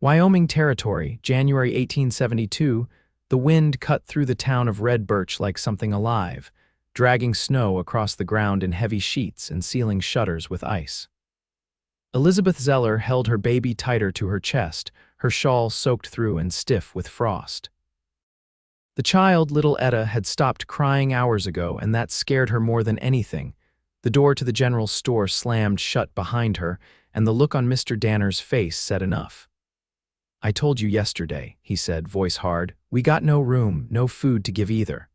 Wyoming Territory, January 1872, the wind cut through the town of Red Birch like something alive, dragging snow across the ground in heavy sheets and sealing shutters with ice. Elizabeth Zeller held her baby tighter to her chest, her shawl soaked through and stiff with frost. The child, little Etta, had stopped crying hours ago, and that scared her more than anything. The door to the general store slammed shut behind her, and the look on Mr. Danner's face said enough. "I told you yesterday," he said, voice hard. "We got no room, no food to give either."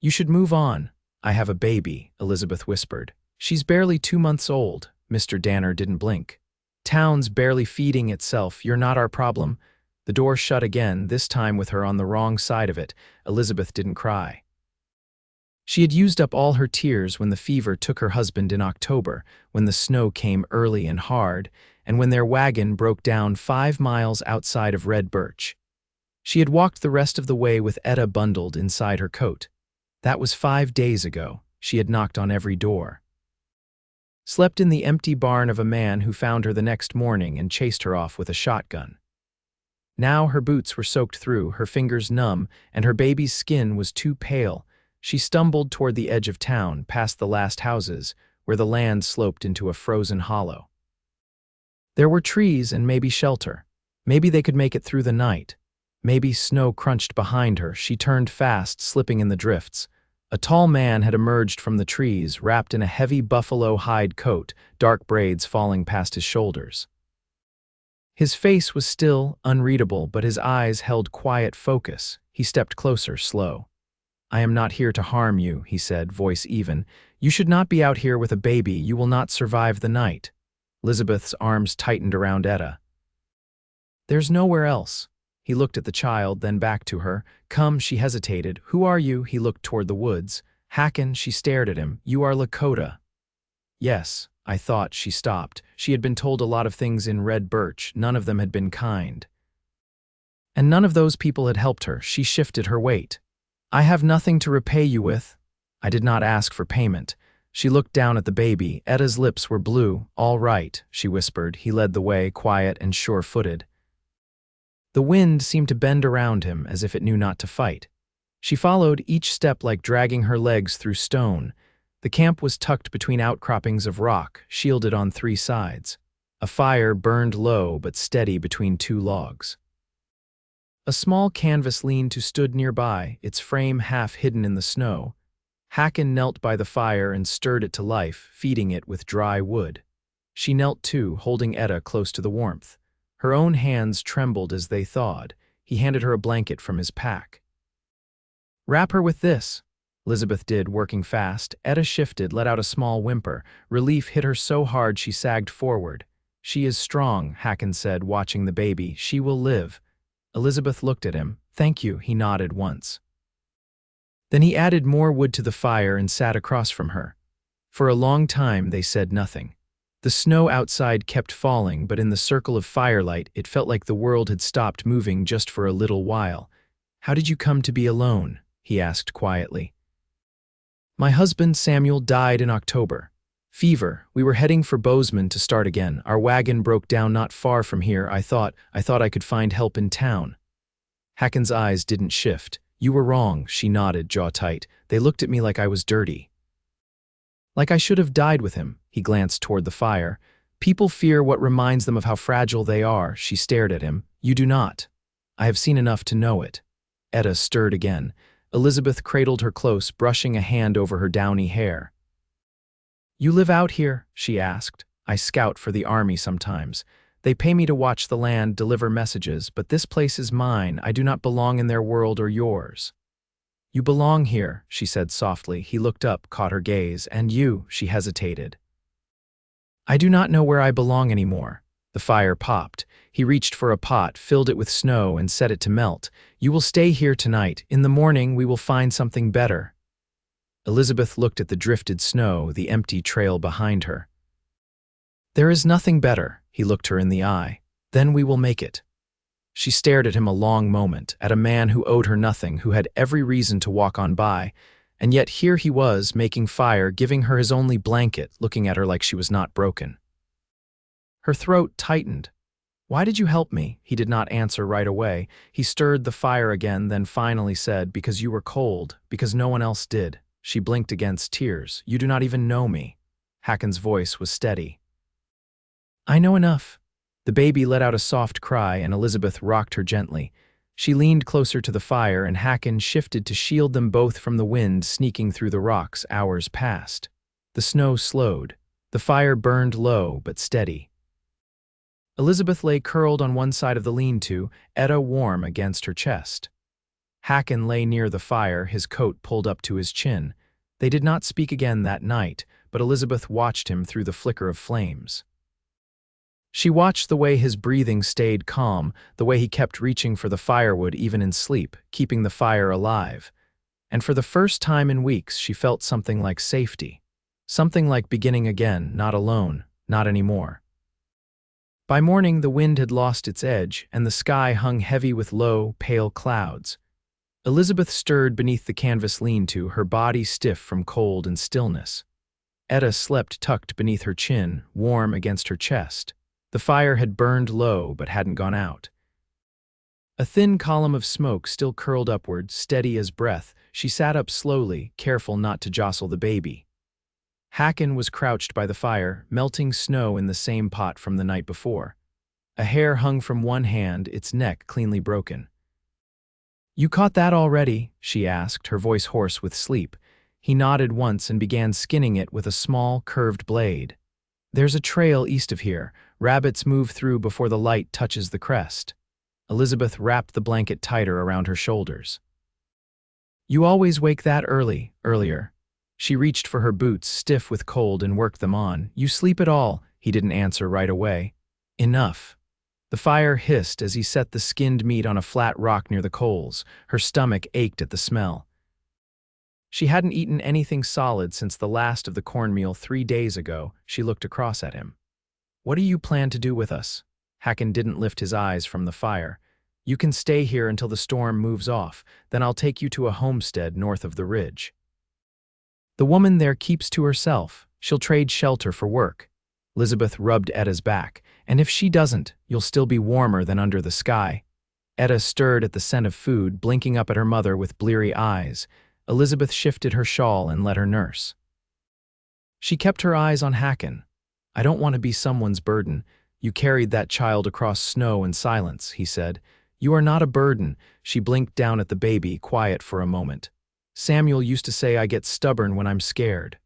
"You should move on. I have a baby," Elizabeth whispered. "She's barely 2 months old." Mr. Danner didn't blink. "Town's barely feeding itself. You're not our problem." The door shut again, this time with her on the wrong side of it. Elizabeth didn't cry. She had used up all her tears when the fever took her husband in October, when the snow came early and hard, and when their wagon broke down 5 miles outside of Red Birch. She had walked the rest of the way with Etta bundled inside her coat. That was 5 days ago. She had knocked on every door. Slept in the empty barn of a man who found her the next morning and chased her off with a shotgun. Now her boots were soaked through, her fingers numb, and her baby's skin was too pale. She stumbled toward the edge of town, past the last houses, where the land sloped into a frozen hollow. There were trees and maybe shelter. Maybe they could make it through the night. Maybe snow crunched behind her. She turned fast, slipping in the drifts. A tall man had emerged from the trees, wrapped in a heavy buffalo hide coat, dark braids falling past his shoulders. His face was still, unreadable, but his eyes held quiet focus. He stepped closer, slow. "I am not here to harm you," he said, voice even. "You should not be out here with a baby. You will not survive the night." Elizabeth's arms tightened around Etta. "There's nowhere else." He looked at the child, then back to her. "Come," she hesitated. "Who are you?" He looked toward the woods. "Hakan," she stared at him. "You are Lakota." "Yes, I thought." She stopped. She had been told a lot of things in Red Birch. None of them had been kind. And none of those people had helped her. She shifted her weight. "I have nothing to repay you with." "I did not ask for payment." She looked down at the baby. Etta's lips were blue. "All right," she whispered. He led the way, quiet and sure-footed. The wind seemed to bend around him, as if it knew not to fight. She followed, each step like dragging her legs through stone. The camp was tucked between outcroppings of rock, shielded on 3 sides. A fire burned low but steady between 2 logs. A small canvas lean-to stood nearby, its frame half hidden in the snow. Hakan knelt by the fire and stirred it to life, feeding it with dry wood. She knelt too, holding Etta close to the warmth. Her own hands trembled as they thawed. He handed her a blanket from his pack. "Wrap her with this." Elizabeth did, working fast. Etta shifted, let out a small whimper. Relief hit her so hard she sagged forward. "She is strong," Hakan said, watching the baby. "She will live." Elizabeth looked at him. "Thank you," he nodded once. Then he added more wood to the fire and sat across from her. For a long time they said nothing. The snow outside kept falling, but in the circle of firelight it felt like the world had stopped moving just for a little while. "How did you come to be alone?" he asked quietly. "My husband Samuel died in October. Fever. We were heading for Bozeman to start again. Our wagon broke down not far from here. I thought I could find help in town." Hakan's eyes didn't shift. "You were wrong," she nodded, jaw tight. "They looked at me like I was dirty. Like I should have died with him." He glanced toward the fire. "People fear what reminds them of how fragile they are." She stared at him. "You do not. I have seen enough to know it." Etta stirred again. Elizabeth cradled her close, brushing a hand over her downy hair. "You live out here?" she asked. "I scout for the army sometimes. They pay me to watch the land, deliver messages, but this place is mine. I do not belong in their world or yours." "You belong here," she said softly. He looked up, caught her gaze. "And you?" She hesitated. "I do not know where I belong anymore." The fire popped. He reached for a pot, filled it with snow, and set it to melt. "You will stay here tonight. In the morning we will find something better." Elizabeth looked at the drifted snow, the empty trail behind her. "There is nothing better." He looked her in the eye. "Then we will make it." She stared at him a long moment, at a man who owed her nothing, who had every reason to walk on by, and yet here he was, making fire, giving her his only blanket, looking at her like she was not broken. Her throat tightened. Why did you help me? He did not answer right away. He stirred the fire again, then finally said, because you were cold, because no one else did. She blinked against tears. You do not even know me. Hakan's voice was steady. I know enough. The baby let out a soft cry and Elizabeth rocked her gently. She leaned closer to the fire and Hakan shifted to shield them both from the wind sneaking through the rocks. Hours passed. The snow slowed. The fire burned low but steady. Elizabeth lay curled on one side of the lean-to, Etta warm against her chest. Hakan lay near the fire, his coat pulled up to his chin. They did not speak again that night, but Elizabeth watched him through the flicker of flames. She watched the way his breathing stayed calm, the way he kept reaching for the firewood even in sleep, keeping the fire alive. And for the first time in weeks, she felt something like safety. Something like beginning again, not alone, not anymore. By morning, the wind had lost its edge, and the sky hung heavy with low, pale clouds. Elizabeth stirred beneath the canvas lean-to, her body stiff from cold and stillness. Etta slept tucked beneath her chin, warm against her chest. The fire had burned low but hadn't gone out. A thin column of smoke still curled upward, steady as breath. She sat up slowly, careful not to jostle the baby. Hakan was crouched by the fire, melting snow in the same pot from the night before. A hair hung from one hand, its neck cleanly broken. You caught that already? She asked, her voice hoarse with sleep. He nodded once and began skinning it with a small, curved blade. There's a trail east of here. Rabbits move through before the light touches the crest. Elizabeth wrapped the blanket tighter around her shoulders. You always wake that earlier. She reached for her boots, stiff with cold, and worked them on. You sleep at all? He didn't answer right away. Enough. The fire hissed as he set the skinned meat on a flat rock near the coals. Her stomach ached at the smell. She hadn't eaten anything solid since the last of the cornmeal 3 days ago. She looked across at him. What do you plan to do with us? Hakan didn't lift his eyes from the fire. You can stay here until the storm moves off. Then I'll take you to a homestead north of the ridge. The woman there keeps to herself. She'll trade shelter for work. Elizabeth rubbed Etta's back. And if she doesn't, you'll still be warmer than under the sky. Etta stirred at the scent of food, blinking up at her mother with bleary eyes. Elizabeth shifted her shawl and let her nurse. She kept her eyes on Hakan. I don't want to be someone's burden. You carried that child across snow and silence, he said. You are not a burden. She blinked down at the baby, quiet for a moment. Samuel used to say I get stubborn when I'm scared.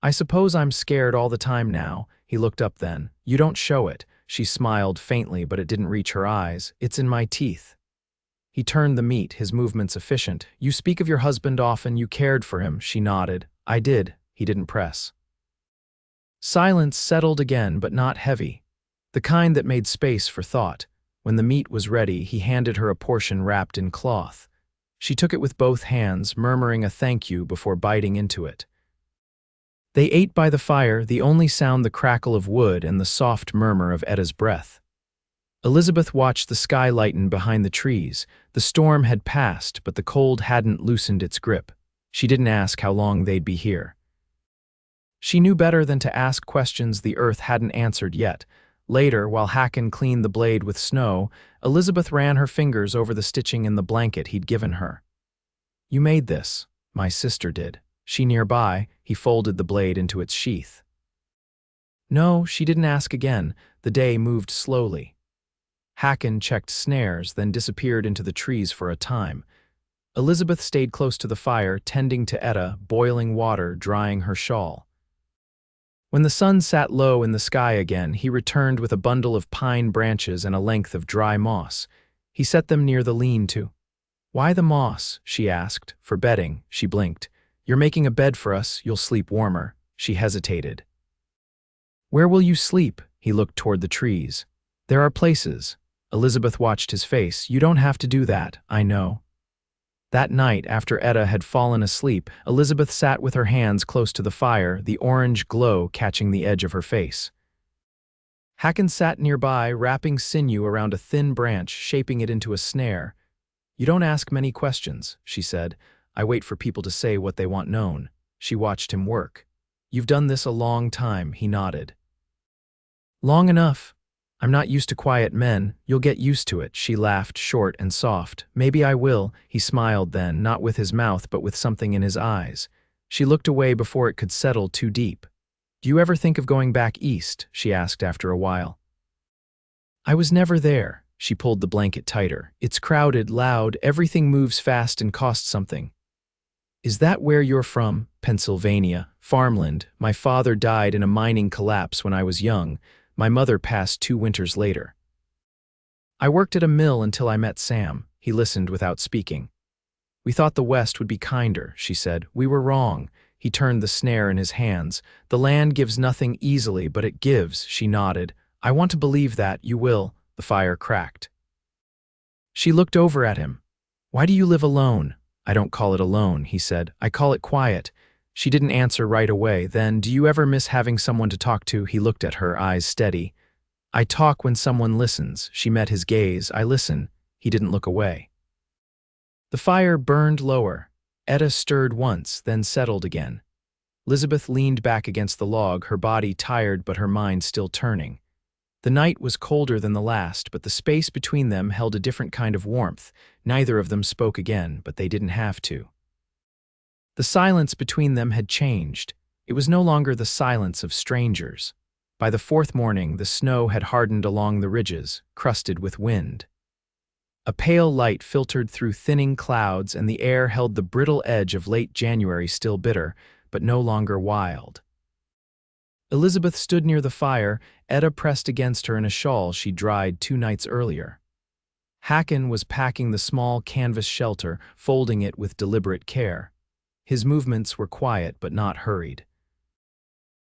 I suppose I'm scared all the time now. He looked up then. You don't show it. She smiled faintly, but it didn't reach her eyes. It's in my teeth. He turned the meat, his movements efficient. You speak of your husband often. You cared for him. She nodded. I did. He didn't press. Silence settled again, but not heavy. The kind that made space for thought. When the meat was ready, he handed her a portion wrapped in cloth. She took it with both hands, murmuring a thank you before biting into it. They ate by the fire, the only sound the crackle of wood and the soft murmur of Etta's breath. Elizabeth watched the sky lighten behind the trees. The storm had passed, but the cold hadn't loosened its grip. She didn't ask how long they'd be here. She knew better than to ask questions the earth hadn't answered yet. Later, while Hakan cleaned the blade with snow, Elizabeth ran her fingers over the stitching in the blanket he'd given her. You made this. My sister did. She nearby, he folded the blade into its sheath. No, she didn't ask again. The day moved slowly. Hakan checked snares, then disappeared into the trees for a time. Elizabeth stayed close to the fire, tending to Etta, boiling water, drying her shawl. When the sun sat low in the sky again, he returned with a bundle of pine branches and a length of dry moss. He set them near the lean-to. Why the moss? She asked. For bedding, she blinked. You're making a bed for us, you'll sleep warmer. She hesitated. Where will you sleep? He looked toward the trees. There are places. Elizabeth watched his face. You don't have to do that, I know. That night, after Etta had fallen asleep, Elizabeth sat with her hands close to the fire, the orange glow catching the edge of her face. Hakan sat nearby, wrapping sinew around a thin branch, shaping it into a snare. You don't ask many questions, she said. I wait for people to say what they want known. She watched him work. You've done this a long time, he nodded. Long enough. I'm not used to quiet men. You'll get used to it, she laughed, short and soft. Maybe I will, he smiled then, not with his mouth but with something in his eyes. She looked away before it could settle too deep. Do you ever think of going back east? She asked after a while. I was never there. She pulled the blanket tighter. It's crowded, loud, everything moves fast and costs something. Is that where you're from? Pennsylvania. Farmland. My father died in a mining collapse when I was young. My mother passed 2 winters later. I worked at a mill until I met Sam. He listened without speaking. We thought the West would be kinder, she said. We were wrong. He turned the snare in his hands. The land gives nothing easily, but it gives, she nodded. I want to believe that, you will. The fire cracked. She looked over at him. Why do you live alone? I don't call it alone, he said. I call it quiet. She didn't answer right away. Then, do you ever miss having someone to talk to? He looked at her, eyes steady. I talk when someone listens. She met his gaze. I listen. He didn't look away. The fire burned lower. Etta stirred once, then settled again. Elizabeth leaned back against the log, her body tired but her mind still turning. The night was colder than the last, but the space between them held a different kind of warmth. Neither of them spoke again, but they didn't have to. The silence between them had changed. It was no longer the silence of strangers. By the 4th morning, the snow had hardened along the ridges, crusted with wind. A pale light filtered through thinning clouds, and the air held the brittle edge of late January still bitter, but no longer wild. Elizabeth stood near the fire, Etta pressed against her in a shawl she dried 2 nights earlier. Hakan was packing the small canvas shelter, folding it with deliberate care. His movements were quiet but not hurried.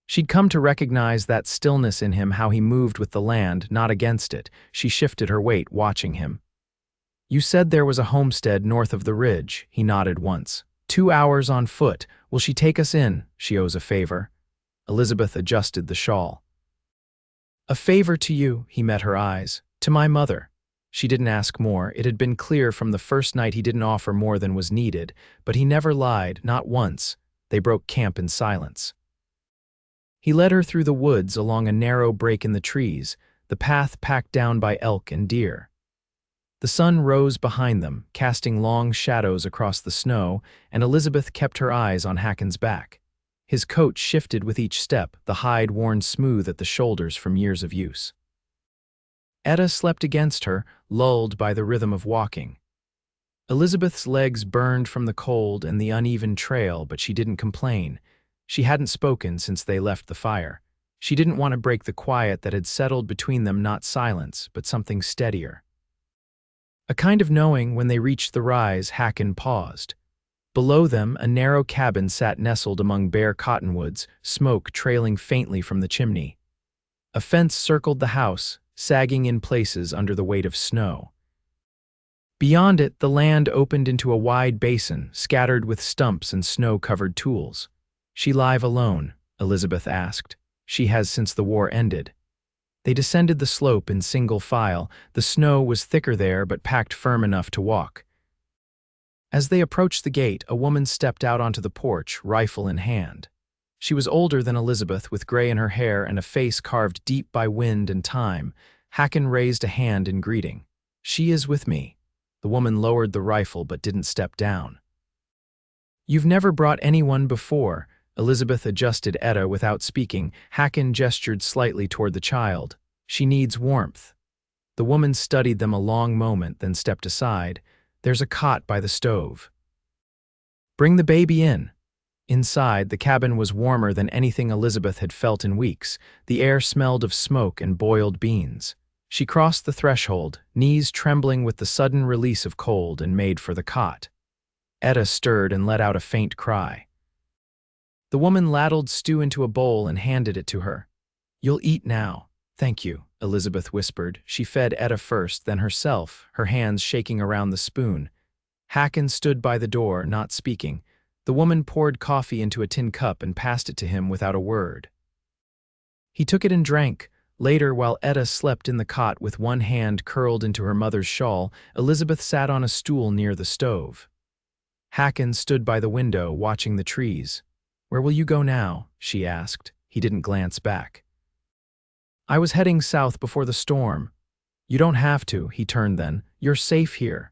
She'd come to recognize that stillness in him, how he moved with the land, not against it. She shifted her weight, watching him. You said there was a homestead north of the ridge, he nodded once. 2 hours on foot. Will she take us in? She owes a favor. Elizabeth adjusted the shawl. A favor to you, he met her eyes. To my mother. She didn't ask more. It had been clear from the first night he didn't offer more than was needed, but he never lied, not once. They broke camp in silence. He led her through the woods along a narrow break in the trees, the path packed down by elk and deer. The sun rose behind them, casting long shadows across the snow, and Elizabeth kept her eyes on Hakan's back. His coat shifted with each step, the hide worn smooth at the shoulders from years of use. Etta slept against her, lulled by the rhythm of walking. Elizabeth's legs burned from the cold and the uneven trail, but she didn't complain. She hadn't spoken since they left the fire. She didn't want to break the quiet that had settled between them, not silence, but something steadier. A kind of knowing. When they reached the rise, Hakan paused. Below them, a narrow cabin sat nestled among bare cottonwoods, smoke trailing faintly from the chimney. A fence circled the house, sagging in places under the weight of snow. Beyond it, the land opened into a wide basin, scattered with stumps and snow-covered tools. She live alone? Elizabeth asked. She has since the war ended. They descended the slope in single file. The snow was thicker there, but packed firm enough to walk. As they approached the gate, a woman stepped out onto the porch, rifle in hand. She was older than Elizabeth, with gray in her hair and a face carved deep by wind and time. Hakan raised a hand in greeting. She is with me. The woman lowered the rifle but didn't step down. You've never brought anyone before. Elizabeth adjusted Etta without speaking. Hakan gestured slightly toward the child. She needs warmth. The woman studied them a long moment, then stepped aside. There's a cot by the stove. Bring the baby in. Inside, the cabin was warmer than anything Elizabeth had felt in weeks. The air smelled of smoke and boiled beans. She crossed the threshold, knees trembling with the sudden release of cold, and made for the cot. Etta stirred and let out a faint cry. The woman ladled stew into a bowl and handed it to her. You'll eat now. Thank you, Elizabeth whispered. She fed Etta first, then herself, her hands shaking around the spoon. Hakan stood by the door, not speaking. The woman poured coffee into a tin cup and passed it to him without a word. He took it and drank. Later, while Etta slept in the cot with one hand curled into her mother's shawl, Elizabeth sat on a stool near the stove. Hakan stood by the window, watching the trees. Where will you go now? She asked. He didn't glance back. I was heading south before the storm. You don't have to, he turned then. You're safe here.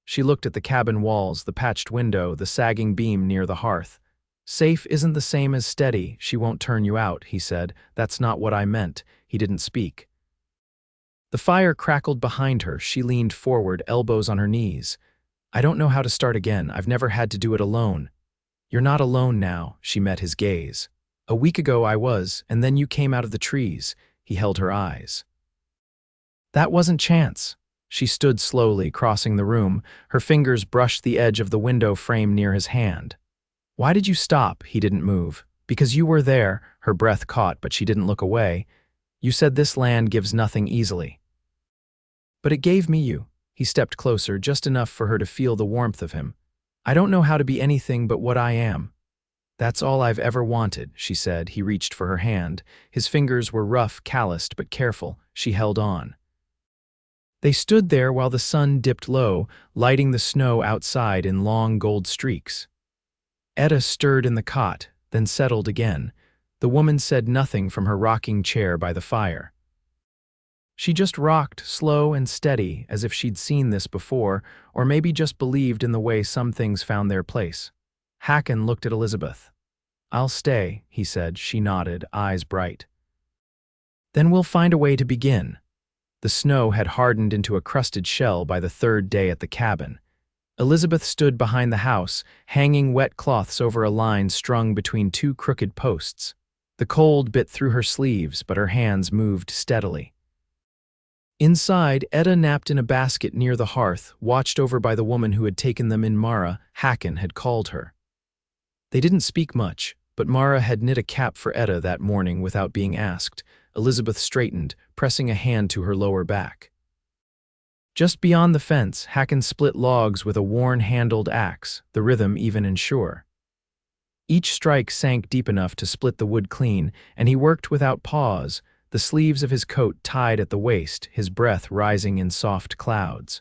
She looked at the cabin walls, the patched window, the sagging beam near the hearth. Safe isn't the same as steady. She won't turn you out, he said. That's not what I meant. He didn't speak. The fire crackled behind her. She leaned forward, elbows on her knees. I don't know how to start again. I've never had to do it alone. You're not alone now, she met his gaze. A week ago I was, and then you came out of the trees. He held her eyes. That wasn't chance. She stood slowly, crossing the room. Her fingers brushed the edge of the window frame near his hand. Why did you stop? He didn't move. Because you were there. Her breath caught, but she didn't look away. You said this land gives nothing easily. But it gave me you. He stepped closer, just enough for her to feel the warmth of him. I don't know how to be anything but what I am. That's all I've ever wanted, she said. He reached for her hand. His fingers were rough, calloused, but careful. She held on. They stood there while the sun dipped low, lighting the snow outside in long gold streaks. Etta stirred in the cot, then settled again. The woman said nothing from her rocking chair by the fire. She just rocked, slow and steady, as if she'd seen this before, or maybe just believed in the way some things found their place. Hakan looked at Elizabeth. I'll stay, he said. She nodded, eyes bright. Then we'll find a way to begin. The snow had hardened into a crusted shell by the third day at the cabin. Elizabeth stood behind the house, hanging wet cloths over a line strung between two crooked posts. The cold bit through her sleeves, but her hands moved steadily. Inside, Etta napped in a basket near the hearth, watched over by the woman who had taken them in. Mara, Hakan had called her. They didn't speak much, but Mara had knit a cap for Etta that morning without being asked. Elizabeth straightened, pressing a hand to her lower back. Just beyond the fence, Hakan split logs with a worn-handled axe, the rhythm even and sure. Each strike sank deep enough to split the wood clean, and he worked without pause, the sleeves of his coat tied at the waist, his breath rising in soft clouds.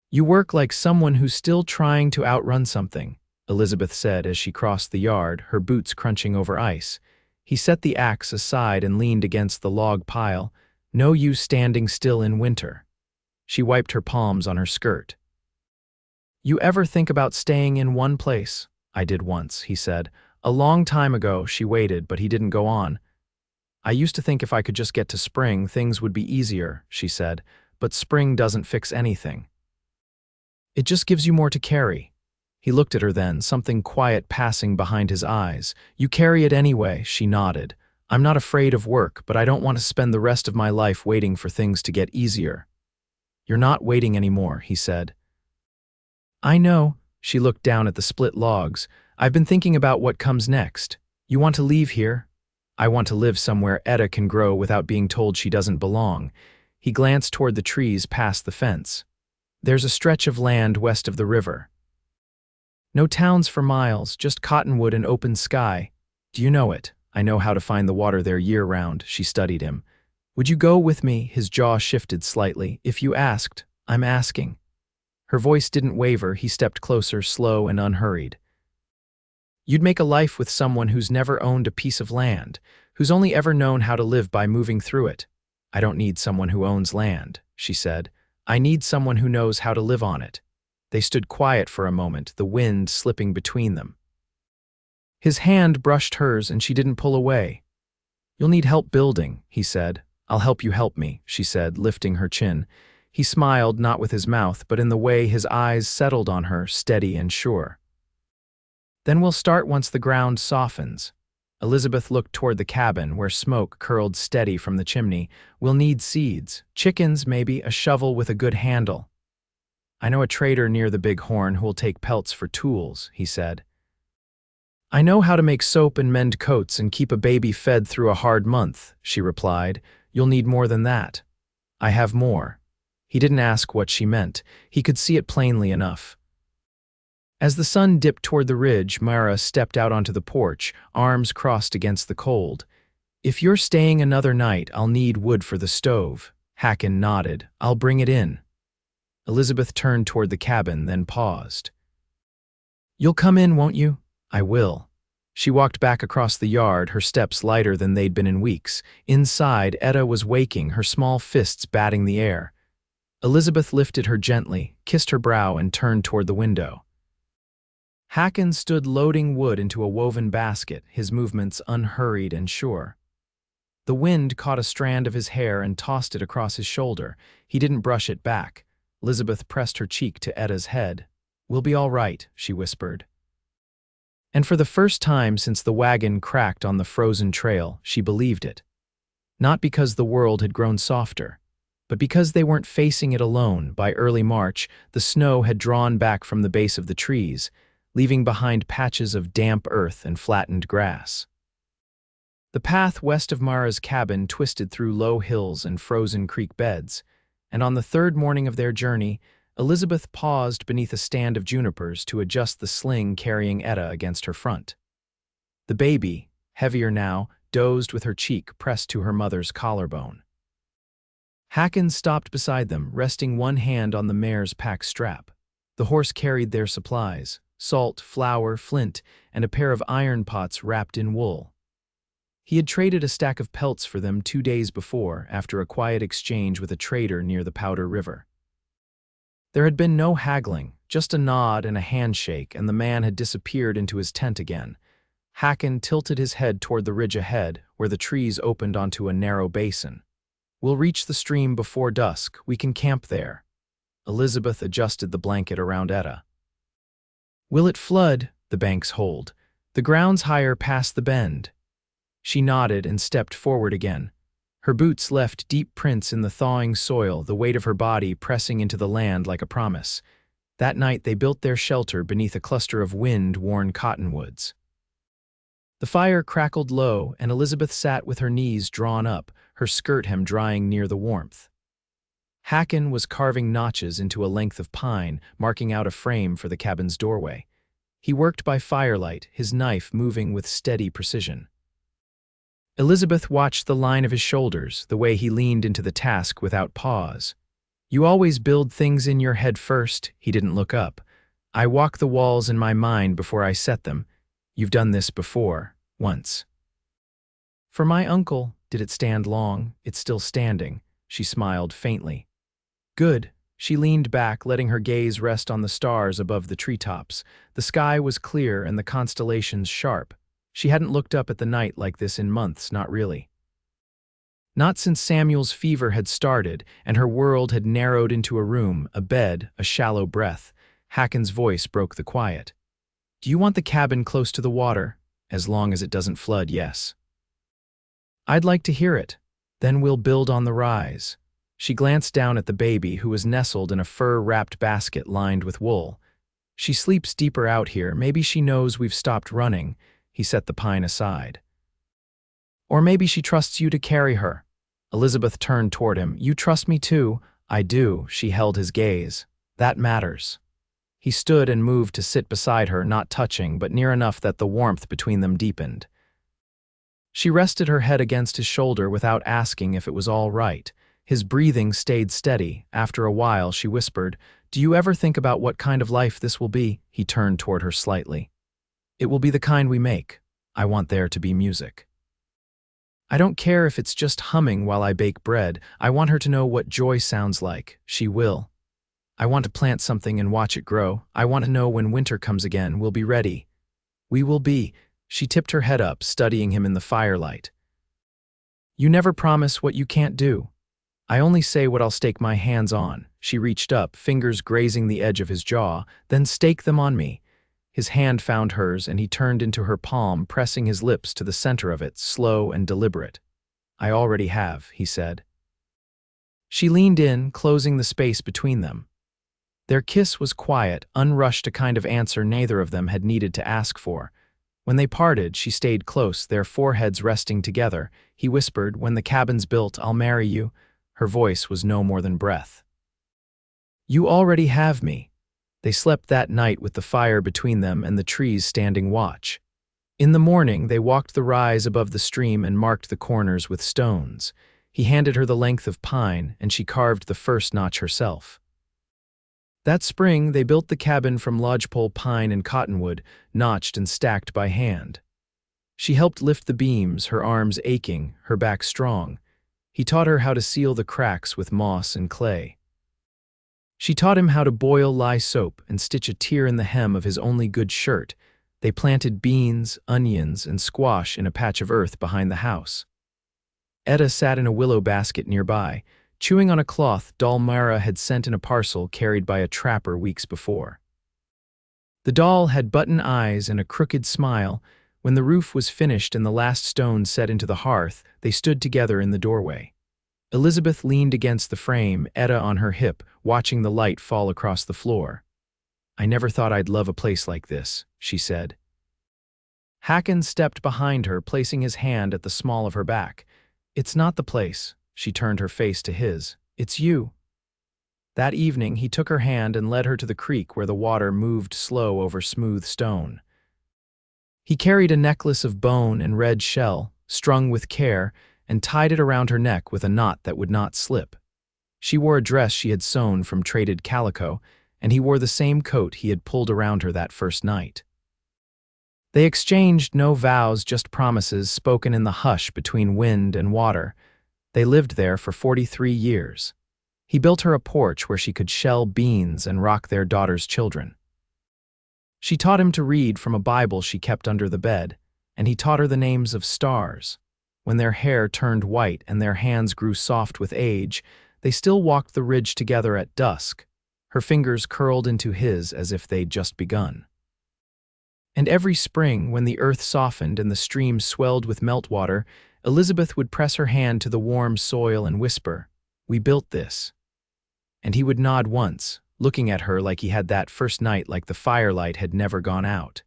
You work like someone who's still trying to outrun something, Elizabeth said as she crossed the yard, her boots crunching over ice. He set the axe aside and leaned against the log pile. No use standing still in winter. She wiped her palms on her skirt. You ever think about staying in one place? I did once, he said. A long time ago. She waited, but he didn't go on. I used to think if I could just get to spring, things would be easier, she said, but spring doesn't fix anything. It just gives you more to carry. He looked at her then, something quiet passing behind his eyes. You carry it anyway, she nodded. I'm not afraid of work, but I don't want to spend the rest of my life waiting for things to get easier. You're not waiting anymore, he said. I know. She looked down at the split logs. I've been thinking about what comes next. You want to leave here? I want to live somewhere Etta can grow without being told she doesn't belong. He glanced toward the trees past the fence. There's a stretch of land west of the river. No towns for miles, just cottonwood and open sky. Do you know it? I know how to find the water there year-round. She studied him. Would you go with me? His jaw shifted slightly. If you asked, I'm asking. Her voice didn't waver. He stepped closer, slow and unhurried. You'd make a life with someone who's never owned a piece of land, who's only ever known how to live by moving through it. I don't need someone who owns land, she said. I need someone who knows how to live on it. They stood quiet for a moment, the wind slipping between them. His hand brushed hers and she didn't pull away. You'll need help building, he said. I'll help you help me, she said, lifting her chin. He smiled, not with his mouth, but in the way his eyes settled on her, steady and sure. Then we'll start once the ground softens. Elizabeth looked toward the cabin, where smoke curled steady from the chimney. We'll need seeds, chickens maybe, a shovel with a good handle. I know a trader near the Big Horn who'll take pelts for tools, he said. I know how to make soap and mend coats and keep a baby fed through a hard month, she replied. You'll need more than that. I have more. He didn't ask what she meant. He could see it plainly enough. As the sun dipped toward the ridge, Mara stepped out onto the porch, arms crossed against the cold. If you're staying another night, I'll need wood for the stove. Hakan nodded. I'll bring it in. Elizabeth turned toward the cabin, then paused. You'll come in, won't you? I will. She walked back across the yard, her steps lighter than they'd been in weeks. Inside, Etta was waking, her small fists batting the air. Elizabeth lifted her gently, kissed her brow, and turned toward the window. Hakan stood loading wood into a woven basket, his movements unhurried and sure. The wind caught a strand of his hair and tossed it across his shoulder. He didn't brush it back. Elizabeth pressed her cheek to Etta's head. "We'll be all right," she whispered. And for the first time since the wagon cracked on the frozen trail, she believed it. Not because the world had grown softer, but because they weren't facing it alone. By early March, the snow had drawn back from the base of the trees, leaving behind patches of damp earth and flattened grass. The path west of Mara's cabin twisted through low hills and frozen creek beds, and on the third morning of their journey, Elizabeth paused beneath a stand of junipers to adjust the sling carrying Etta against her front. The baby, heavier now, dozed with her cheek pressed to her mother's collarbone. Hakan stopped beside them, resting one hand on the mare's pack strap. The horse carried their supplies: salt, flour, flint, and a pair of iron pots wrapped in wool. He had traded a stack of pelts for them 2 days before, after a quiet exchange with a trader near the Powder River. There had been no haggling, just a nod and a handshake, and the man had disappeared into his tent again. Hakan tilted his head toward the ridge ahead, where the trees opened onto a narrow basin. "We'll reach the stream before dusk. We can camp there." Elizabeth adjusted the blanket around Etta. "Will it flood?" "The banks hold. The ground's higher past the bend." She nodded and stepped forward again. Her boots left deep prints in the thawing soil, the weight of her body pressing into the land like a promise. That night they built their shelter beneath a cluster of wind-worn cottonwoods. The fire crackled low, and Elizabeth sat with her knees drawn up, her skirt hem drying near the warmth. Hakan was carving notches into a length of pine, marking out a frame for the cabin's doorway. He worked by firelight, his knife moving with steady precision. Elizabeth watched the line of his shoulders, the way he leaned into the task without pause. "You always build things in your head first." He didn't look up. "I walk the walls in my mind before I set them. You've done this before, once." "For my uncle, did it stand long?" "It's still standing." She smiled faintly. "Good." She leaned back, letting her gaze rest on the stars above the treetops. The sky was clear and the constellations sharp. She hadn't looked up at the night like this in months, not really. Not since Samuel's fever had started and her world had narrowed into a room, a bed, a shallow breath. Hakan's voice broke the quiet. "Do you want the cabin close to the water?" "As long as it doesn't flood, yes." "I'd like to hear it. Then we'll build on the rise." She glanced down at the baby, who was nestled in a fur-wrapped basket lined with wool. "She sleeps deeper out here. Maybe she knows we've stopped running." He set the pine aside. "Or maybe she trusts you to carry her." Elizabeth turned toward him. "You trust me too." "I do." She held his gaze. "That matters." He stood and moved to sit beside her, not touching, but near enough that the warmth between them deepened. She rested her head against his shoulder without asking if it was all right. His breathing stayed steady. After a while, she whispered, "Do you ever think about what kind of life this will be?" He turned toward her slightly. "It will be the kind we make. I want there to be music. I don't care if it's just humming while I bake bread. I want her to know what joy sounds like. She will. I want to plant something and watch it grow. I want to know when winter comes again, we'll be ready. We will be." She tipped her head up, studying him in the firelight. "You never promise what you can't do." "I only say what I'll stake my hands on." She reached up, fingers grazing the edge of his jaw. "Then stake them on me." His hand found hers, and he turned into her palm, pressing his lips to the center of it, slow and deliberate. "I already have," he said. She leaned in, closing the space between them. Their kiss was quiet, unrushed, a kind of answer neither of them had needed to ask for. When they parted, she stayed close, their foreheads resting together. He whispered, "When the cabin's built, I'll marry you." Her voice was no more than breath. "You already have me." They slept that night with the fire between them and the trees standing watch. In the morning, they walked the rise above the stream and marked the corners with stones. He handed her the length of pine, and she carved the first notch herself. That spring, they built the cabin from lodgepole pine and cottonwood, notched and stacked by hand. She helped lift the beams, her arms aching, her back strong. He taught her how to seal the cracks with moss and clay. She taught him how to boil lye soap and stitch a tear in the hem of his only good shirt. They planted beans, onions, and squash in a patch of earth behind the house. Etta sat in a willow basket nearby, chewing on a cloth doll Myra had sent in a parcel carried by a trapper weeks before. The doll had button eyes and a crooked smile. When the roof was finished and the last stone set into the hearth, they stood together in the doorway. Elizabeth leaned against the frame, Etta on her hip, watching the light fall across the floor. "I never thought I'd love a place like this," she said. Hakan stepped behind her, placing his hand at the small of her back. "It's not the place," she turned her face to his. "It's you." That evening, he took her hand and led her to the creek where the water moved slow over smooth stone. He carried a necklace of bone and red shell, strung with care, and tied it around her neck with a knot that would not slip. She wore a dress she had sewn from traded calico, and he wore the same coat he had pulled around her that first night. They exchanged no vows, just promises spoken in the hush between wind and water. They lived there for 43 years. He built her a porch where she could shell beans and rock their daughter's children. She taught him to read from a Bible she kept under the bed, and he taught her the names of stars. When their hair turned white and their hands grew soft with age, they still walked the ridge together at dusk, her fingers curled into his as if they'd just begun. And every spring, when the earth softened and the stream swelled with meltwater, Elizabeth would press her hand to the warm soil and whisper, "We built this." And he would nod once, looking at her like he had that first night like the firelight had never gone out.